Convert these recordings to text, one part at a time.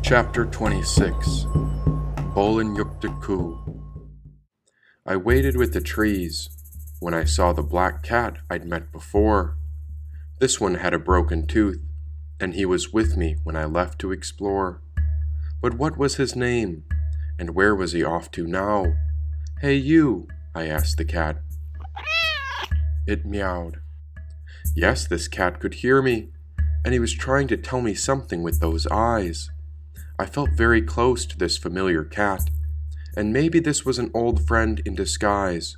Chapter 26 Bolon Yokte. I waited with the trees when I saw the black cat I'd met before. This one had a broken tooth, and he was with me when I left to explore. But what was his name, and where was he off to now? "Hey you," I asked the cat. It meowed. Yes, this cat could hear me, and he was trying to tell me something with those eyes. I felt very close to this familiar cat, and maybe this was an old friend in disguise.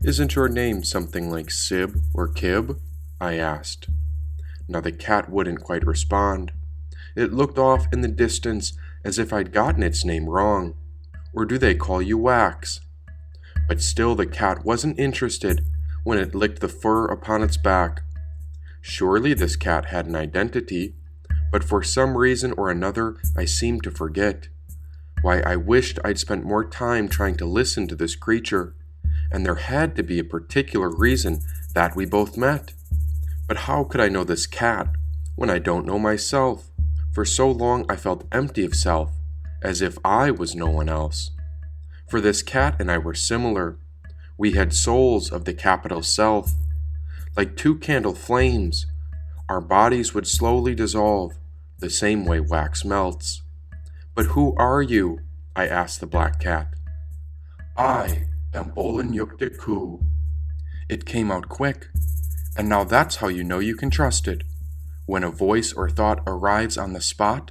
"Isn't your name something like Sib or Kib?" I asked. Now the cat wouldn't quite respond. It looked off in the distance as if I'd gotten its name wrong. Or do they call you Wax? But still the cat wasn't interested when it licked the fur upon its back. Surely this cat had an identity, but for some reason or another I seemed to forget. Why, I wished I'd spent more time trying to listen to this creature, and there had to be a particular reason that we both met. But how could I know this cat when I don't know myself? For so long I felt empty of self, as if I was no one else. For this cat and I were similar. We had souls of the capital Self. Like two candle flames, our bodies would slowly dissolve, the same way wax melts. "But who are you?" I asked the black cat. "I am Bolon Yokte." It came out quick, and now that's how you know you can trust it. When a voice or thought arrives on the spot,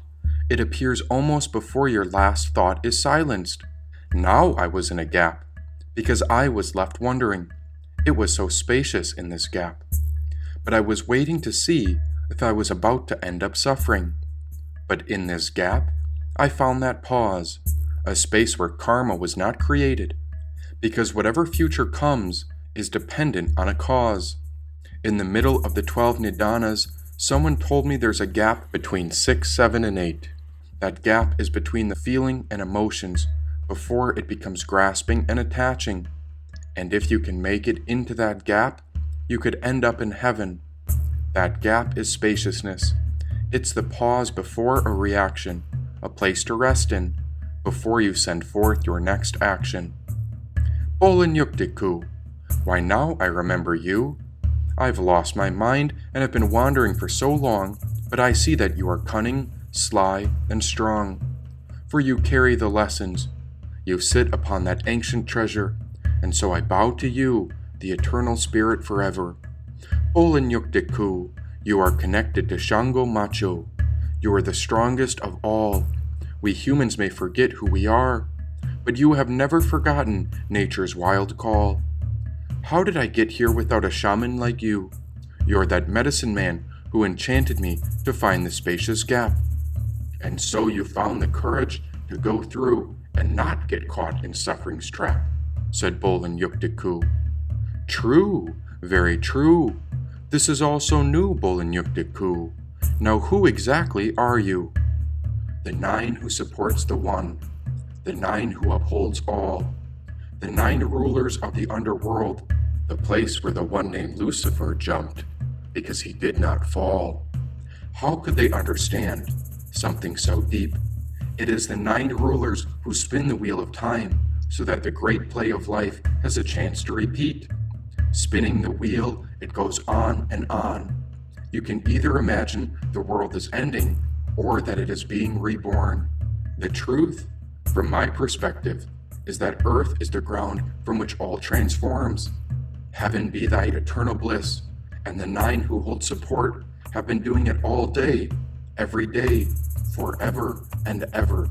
it appears almost before your last thought is silenced. Now I was in a gap, because I was left wondering. It was so spacious in this gap. But I was waiting to see if I was about to end up suffering. But in this gap, I found that pause, a space where karma was not created, because whatever future comes is dependent on a cause. In the middle of the 12 nidanas, someone told me there's a gap between 6, 7, and 8. That gap is between the feeling and emotions before it becomes grasping and attaching. And if you can make it into that gap, you could end up in heaven. That gap is spaciousness. It's the pause before a reaction, a place to rest in, before you send forth your next action. Bolon Yokte. Why, now I remember you. I've lost my mind and have been wandering for so long, but I see that you are cunning, sly, and strong. For you carry the lessons. You sit upon that ancient treasure, and so I bow to you, the eternal spirit forever. Bolon Yokte, you are connected to Shango Macho. You are the strongest of all. We humans may forget who we are, but you have never forgotten nature's wild call. How did I get here without a shaman like you? You're that medicine man who enchanted me to find the spacious gap. And so you found the courage to go through and not get caught in suffering's trap, said Bolon Yokte. True, very true. This is also new, Bolon Yokte. Now who exactly are you? The 9 who supports the One, the 9 who upholds all, the 9 rulers of the underworld, the place where the one named Lucifer jumped, because he did not fall. How could they understand something so deep? It is the 9 rulers who spin the wheel of time, so that the great play of life has a chance to repeat. Spinning the wheel, it goes on and on. You can either imagine the world is ending, or that it is being reborn. The truth, from my perspective, is that earth is the ground from which all transforms. Heaven be thy eternal bliss, and the 9 who hold support have been doing it all day, every day, forever and ever.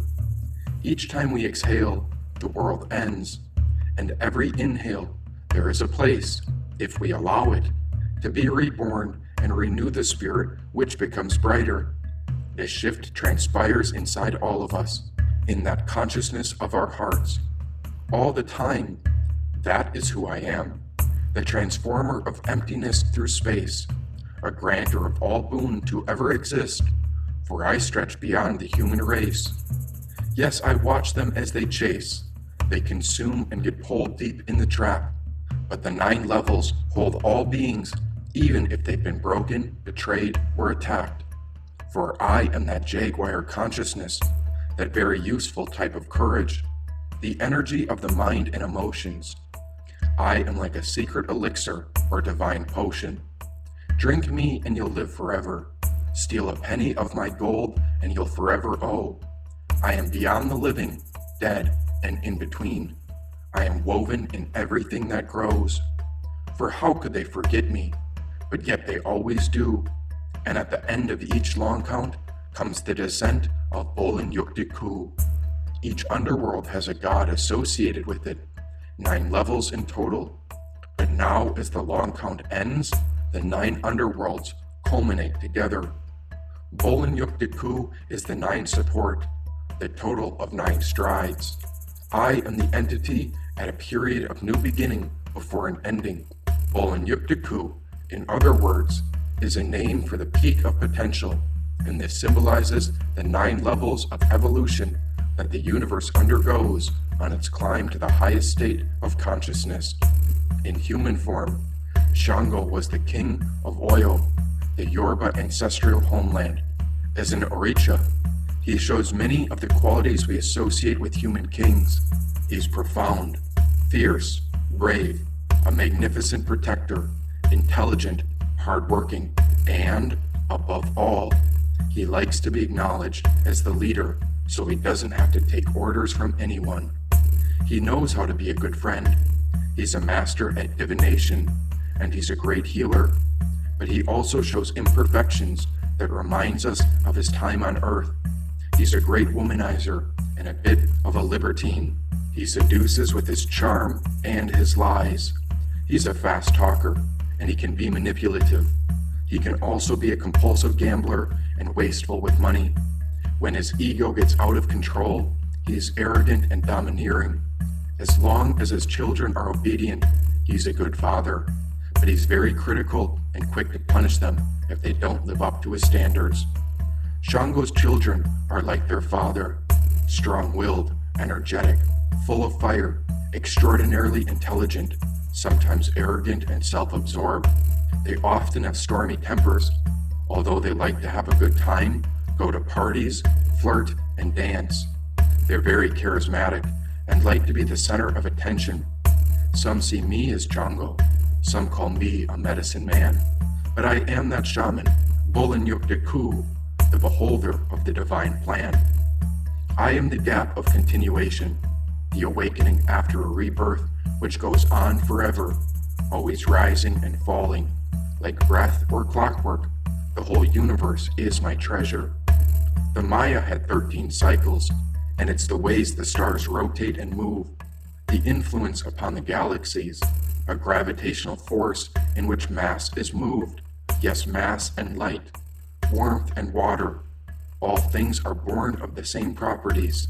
Each time we exhale, the world ends, and every inhale, there is a place, if we allow it, to be reborn and renew the spirit which becomes brighter. A shift transpires inside all of us, in that consciousness of our hearts. All the time, that is who I am, the transformer of emptiness through space, a grantor of all boon to ever exist, for I stretch beyond the human race. Yes, I watch them as they chase. They consume and get pulled deep in the trap, but the 9 levels hold all beings, even if they've been broken, betrayed, or attacked. For I am that jaguar consciousness, that very useful type of courage, the energy of the mind and emotions. I am like a secret elixir or divine potion. Drink me and you'll live forever. Steal a penny of my gold and you'll forever owe. I am beyond the living, dead, and in between. I am woven in everything that grows. For how could they forget me? But yet they always do. And at the end of each long count comes the descent of Bolon Yokte. Each underworld has a god associated with it, 9 levels in total. But now as the long count ends, the 9 underworlds culminate together. Bolon Yokte is the 9 support, the total of 9 strides. I am the entity at a period of new beginning before an ending. Bolon Yokte, in other words, is a name for the peak of potential, and this symbolizes the 9 levels of evolution that the universe undergoes on its climb to the highest state of consciousness. In human form, Shango was the king of Oyo, the Yoruba ancestral homeland. As an Orisha, he shows many of the qualities we associate with human kings. He's profound, fierce, brave, a magnificent protector, intelligent, hardworking, and, above all, he likes to be acknowledged as the leader so he doesn't have to take orders from anyone. He knows how to be a good friend. He's a master at divination, and he's a great healer. But he also shows imperfections that reminds us of his time on Earth. He's a great womanizer and a bit of a libertine. He seduces with his charm and his lies. He's a fast talker, and he can be manipulative. He can also be a compulsive gambler and wasteful with money. When his ego gets out of control, he is arrogant and domineering. As long as his children are obedient, he's a good father, but he's very critical and quick to punish them if they don't live up to his standards. Shango's children are like their father, strong-willed, energetic, full of fire, extraordinarily intelligent, sometimes arrogant and self-absorbed. They often have stormy tempers, although they like to have a good time, go to parties, flirt, and dance. They're very charismatic and like to be the center of attention. Some see me as Shango, some call me a medicine man, but I am that shaman, Bolon Yokte, the beholder of the divine plan. I am the gap of continuation, the awakening after a rebirth which goes on forever, always rising and falling. Like breath or clockwork, the whole universe is my treasure. The Maya had 13 cycles, and it's the ways the stars rotate and move, the influence upon the galaxies, a gravitational force in which mass is moved, yes, mass and light, warmth and water. All things are born of the same properties.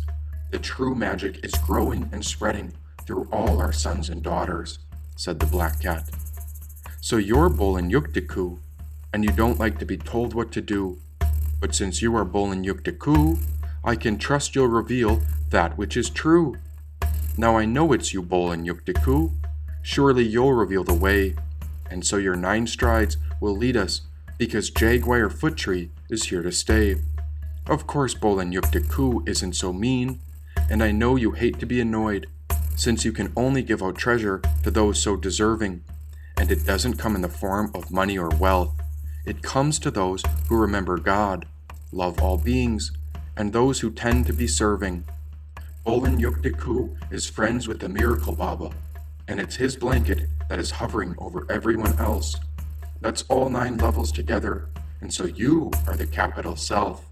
The true magic is growing and spreading through all our sons and daughters, said the black cat. So you're Bolon Yokte, and you don't like to be told what to do. But since you are Bolon Yokte, I can trust you'll reveal that which is true. Now I know it's you, Bolon Yokte. Surely you'll reveal the way, and so your 9 strides will lead us, because Jaguar Foot Tree is here to stay. Of course Bolon Yokte isn't so mean, and I know you hate to be annoyed, since you can only give out treasure to those so deserving, and it doesn't come in the form of money or wealth. It comes to those who remember God, love all beings, and those who tend to be serving. Bolon Yokte is friends with the Miracle Baba, and it's his blanket that is hovering over everyone else. That's all 9 levels together, and so you are the capital self.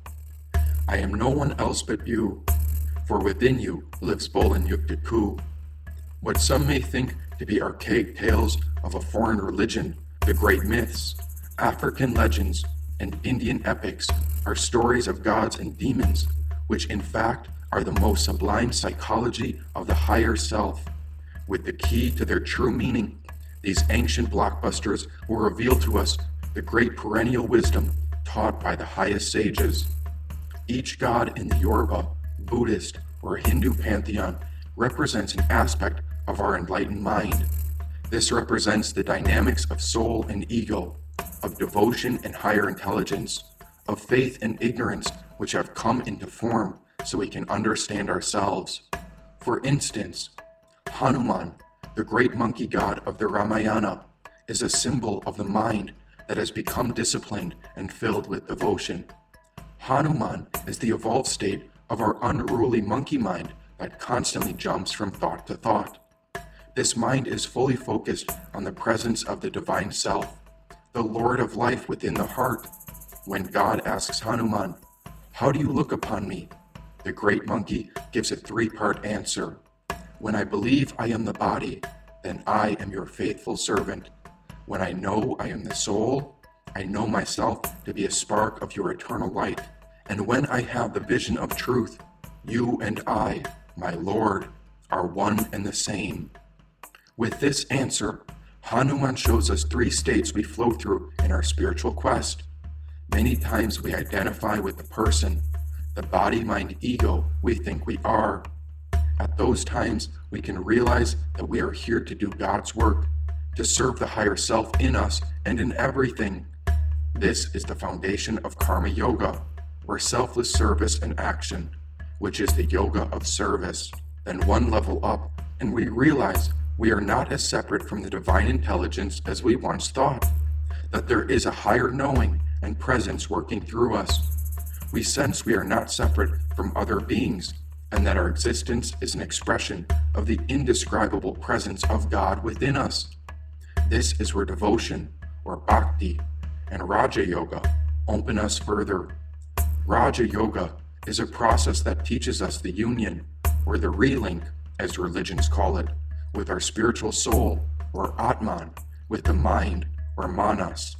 I am no one else but you, for within you lives Bolon Yokte. What some may think to be archaic tales of a foreign religion, the great myths, African legends, and Indian epics are stories of gods and demons, which in fact are the most sublime psychology of the higher self. With the key to their true meaning, these ancient blockbusters will reveal to us the great perennial wisdom taught by the highest sages. Each god in the Yoruba, Buddhist, or Hindu pantheon represents an aspect of our enlightened mind. This represents the dynamics of soul and ego, of devotion and higher intelligence, of faith and ignorance which have come into form so we can understand ourselves. For instance, Hanuman, the great monkey god of the Ramayana, is a symbol of the mind that has become disciplined and filled with devotion. Hanuman is the evolved state of our unruly monkey mind that constantly jumps from thought to thought. This mind is fully focused on the presence of the divine self, the Lord of life within the heart. When God asks Hanuman, "How do you look upon me?" the great monkey gives a three-part answer. "When I believe I am the body, then I am your faithful servant. When I know I am the soul, I know myself to be a spark of your eternal light. And when I have the vision of truth, you and I, my Lord, are one and the same." With this answer, Hanuman shows us three states we flow through in our spiritual quest. Many times we identify with the person, the body, mind, ego we think we are. At those times, we can realize that we are here to do God's work, to serve the higher self in us and in everything. This is the foundation of karma yoga, or selfless service and action, which is the yoga of service. Then one level up, and we realize we are not as separate from the divine intelligence as we once thought, that there is a higher knowing and presence working through us. We sense we are not separate from other beings, and that our existence is an expression of the indescribable presence of God within us. This is where devotion, or bhakti, and Raja Yoga open us further. Raja Yoga is a process that teaches us the union, or the relink, as religions call it, with our spiritual soul, or Atman, with the mind, or Manas.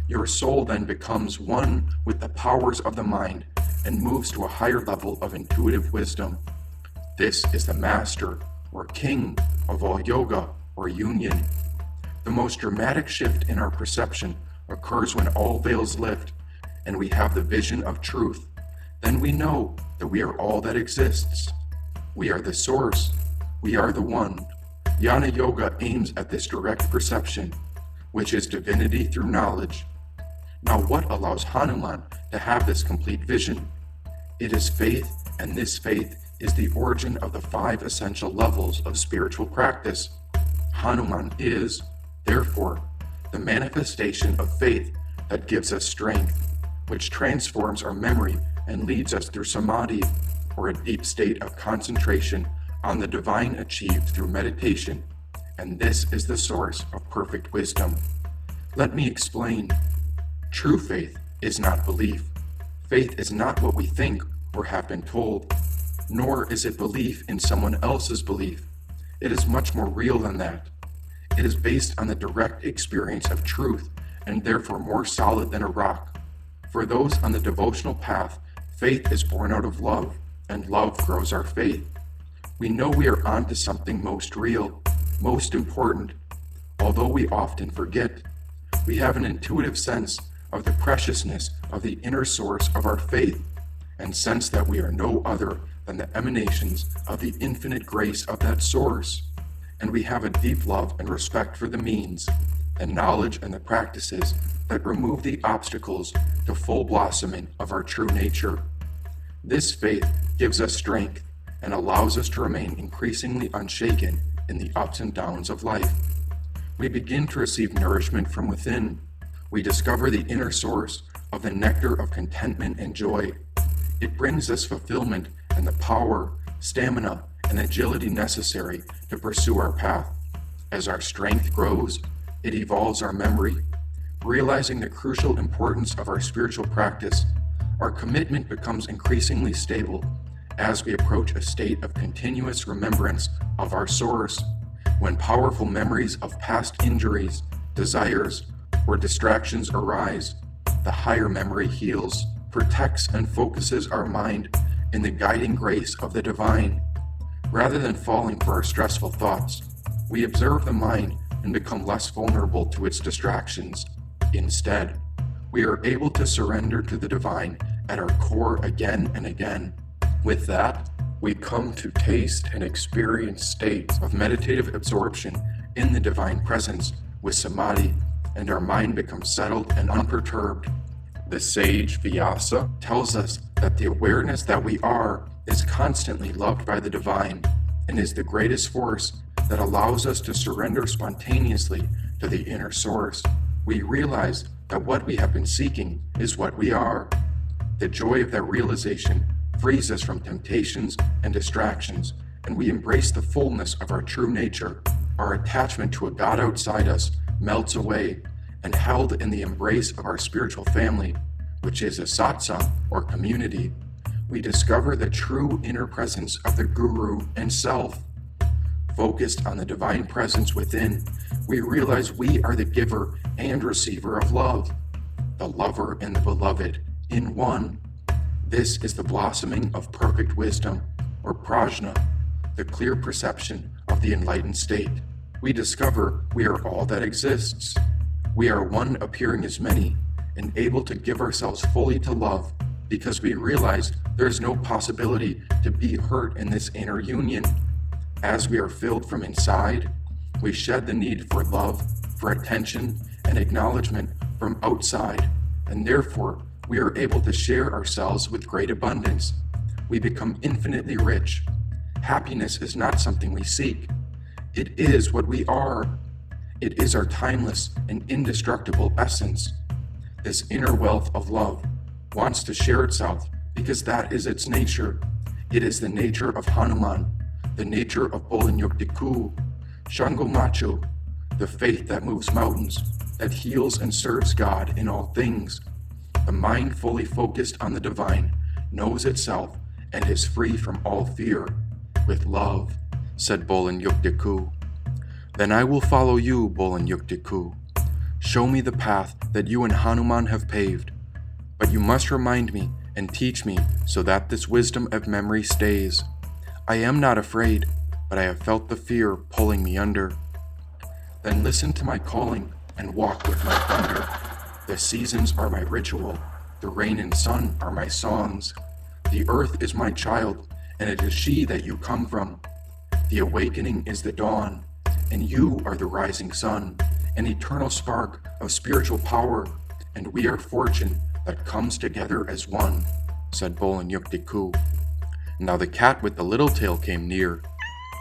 Your soul then becomes one with the powers of the mind and moves to a higher level of intuitive wisdom. This is the master, or king, of all yoga, or union. The most dramatic shift in our perception occurs when all veils lift and we have the vision of truth. Then we know that we are all that exists. We are the source. We are the one. Jnana Yoga aims at this direct perception, which is divinity through knowledge. Now, what allows Hanuman to have this complete vision? It is faith, and this faith is the origin of the 5 essential levels of spiritual practice. Hanuman is, therefore, the manifestation of faith that gives us strength, which transforms our memory and leads us through samadhi, or a deep state of concentration on the divine achieved through meditation, and this is the source of perfect wisdom. Let me explain. True faith is not belief. Faith is not what we think or have been told, nor is it belief in someone else's belief. It is much more real than that. It is based on the direct experience of truth, and therefore more solid than a rock. For those on the devotional path, faith is born out of love, and love grows our faith. We know we are onto something most real, most important. Although we often forget, we have an intuitive sense of the preciousness of the inner source of our faith, and sense that we are no other than the emanations of the infinite grace of that source. And we have a deep love and respect for the means, the knowledge and the practices that remove the obstacles to full blossoming of our true nature. This faith gives us strength and allows us to remain increasingly unshaken in the ups and downs of life. We begin to receive nourishment from within. We discover the inner source of the nectar of contentment and joy. It brings us fulfillment and the power, stamina, and agility necessary to pursue our path. As our strength grows, it evolves our memory. Realizing the crucial importance of our spiritual practice, our commitment becomes increasingly stable as we approach a state of continuous remembrance of our source. When powerful memories of past injuries, desires, or distractions arise, the higher memory heals, protects, and focuses our mind in the guiding grace of the divine. Rather than falling for our stressful thoughts, we observe the mind and become less vulnerable to its distractions. Instead, we are able to surrender to the divine at our core again and again. With that, we come to taste and experience states of meditative absorption in the divine presence with samadhi, and our mind becomes settled and unperturbed. The sage Vyasa tells us that the awareness that we are is constantly loved by the divine and is the greatest force that allows us to surrender spontaneously to the inner source. We realize that what we have been seeking is what we are. The joy of that realization frees us from temptations and distractions, and we embrace the fullness of our true nature. Our attachment to a God outside us melts away, and held in the embrace of our spiritual family, which is a satsang or community, we discover the true inner presence of the Guru and Self. Focused on the divine presence within, we realize we are the giver and receiver of love, the lover and the beloved in one. This is the blossoming of perfect wisdom, or prajna, the clear perception of the enlightened state. We discover we are all that exists. We are one appearing as many, and able to give ourselves fully to love, because we realize there is no possibility to be hurt in this inner union. As we are filled from inside, we shed the need for love, for attention, and acknowledgement from outside, and therefore we are able to share ourselves with great abundance. We become infinitely rich. Happiness is not something we seek. It is what we are. It is our timeless and indestructible essence. This inner wealth of love wants to share itself because that is its nature. It is the nature of Hanuman, the nature of Bolon Yokte, Shango Macho, the faith that moves mountains, that heals and serves God in all things. The mind fully focused on the divine knows itself and is free from all fear. With love, said Bolon Yokte. Then I will follow you, Bolon Yokte. Show me the path that you and Hanuman have paved. But you must remind me and teach me so that this wisdom of memory stays. I am not afraid, but I have felt the fear pulling me under. Then listen to my calling and walk with my thunder. The seasons are my ritual. The rain and sun are my songs. The earth is my child, and it is she that you come from. The awakening is the dawn, and you are the rising sun, an eternal spark of spiritual power, and we are fortune that comes together as one, said Bolon Yokte. Now the cat with the little tail came near.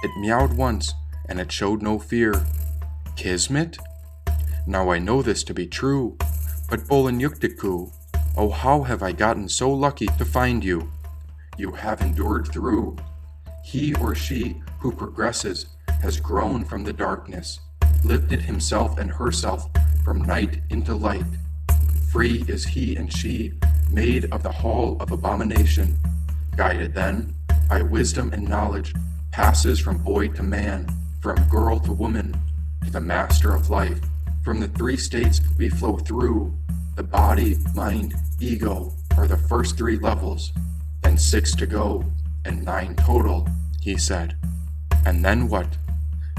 It meowed once, and it showed no fear. Kismet? Now I know this to be true, but Bolon Yokte, oh how have I gotten so lucky to find you? You have endured through. He or she who progresses has grown from the darkness, lifted himself and herself from night into light. Free is he and she, made of the hall of abomination. Guided then by wisdom and knowledge, passes from boy to man, from girl to woman, to the master of life. From the three states we flow through. The body, mind, ego are the first three levels, then 6 to go, and 9 total, he said. And then what?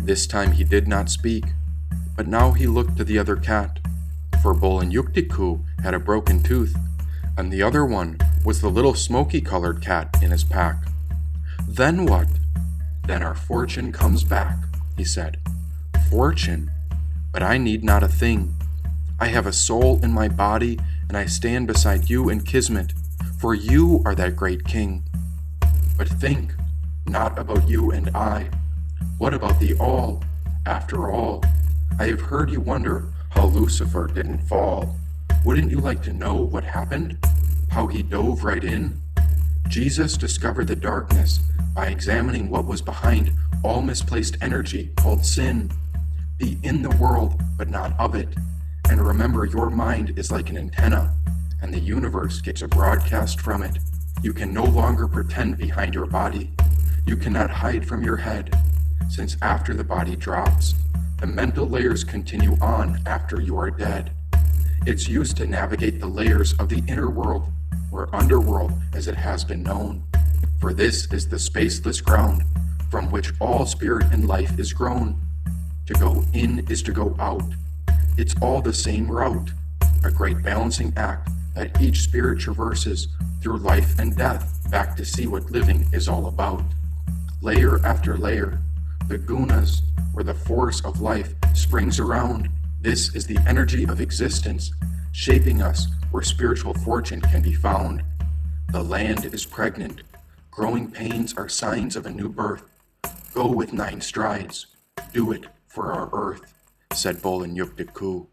This time he did not speak, but now he looked to the other cat, for Bolon Yokte had a broken tooth, and the other one was the little smoky-colored cat in his pack. Then what? Then our fortune comes back, he said. Fortune? But I need not a thing. I have a soul in my body, and I stand beside you in Kismet, for you are that great king. But think, not about you and I. What about the all? After all, I have heard you wonder how Lucifer didn't fall. Wouldn't you like to know what happened? How he dove right in? Jesus discovered the darkness by examining what was behind all misplaced energy called sin. Be in the world, but not of it. And remember, your mind is like an antenna, and the universe gets a broadcast from it. You can no longer pretend behind your body. You cannot hide from your head, since after the body drops, the mental layers continue on after you are dead. It's used to navigate the layers of the inner world, or underworld as it has been known. For this is the spaceless ground from which all spirit and life is grown. To go in is to go out. It's all the same route, a great balancing act that each spirit traverses through life and death back to see what living is all about. Layer after layer, the gunas, or the force of life, springs around. This is the energy of existence, shaping us where spiritual fortune can be found. The land is pregnant. Growing pains are signs of a new birth. Go with 9 strides. Do it for our earth, said Bolon Yokte.